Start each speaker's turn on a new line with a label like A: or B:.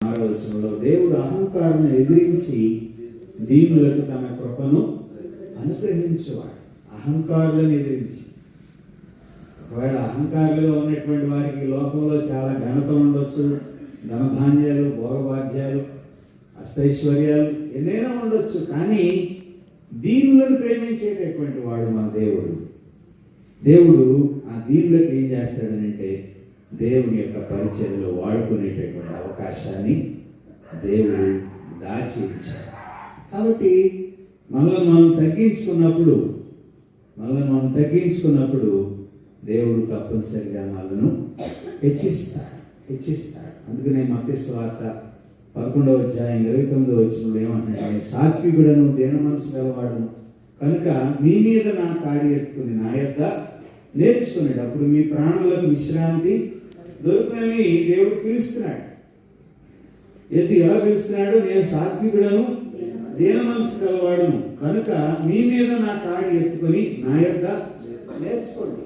A: ఆలోచనలో దేవుడు అహంకారాన్ని ఎదిరించి దీనులకు తన కృపను అనుగ్రహించేవాడు. అహంకారులను ఎదిరించి. ఒకవేళ అహంకారులుగా ఉన్నటువంటి వారికి లోకంలో చాలా ఘనత ఉండొచ్చు, ధనధాన్యాలు, భోగభాగ్యాలు, అష్టైశ్వర్యాలు ఎన్నైనా ఉండొచ్చు, కానీ దీనులను ప్రేమించేటటువంటి వాడు మన దేవుడు. దేవుడు ఆ దీనులకు ఏం చేస్తాడనంటే దేవుని యొక్క పరిచయంలో వాడుకునేటటువంటి అవకాశాన్ని దేవుడు దాచి ఉంచాడు. కాబట్టి మనల్ని మనం తగ్గించుకున్నప్పుడు దేవుడు తప్పనిసరిగా మనల్ని హెచ్చిస్తాడు. అందుకనే మత్తయి సువార్త 11వ అధ్యాయం 29వ వచనంలో ఏమంటున్నాడు? సాత్వికుడను దీన మనసు గలవాడును కనుక మీ మీద నా కాడి ఎత్తుకుని నా యొద్ద నేర్చుకున్నాడు, అప్పుడు మీ ప్రాణులకు విశ్రాంతి దొరుకునని దేవుడు పిలుస్తున్నాడు. ఎలా పిలుస్తున్నాడు? నేను సాత్వికుడను దీన మనసు గలవాడును కనుక మీ మీద నా కాడి ఎత్తుకొని నా యొద్ద నేర్చుకోండి.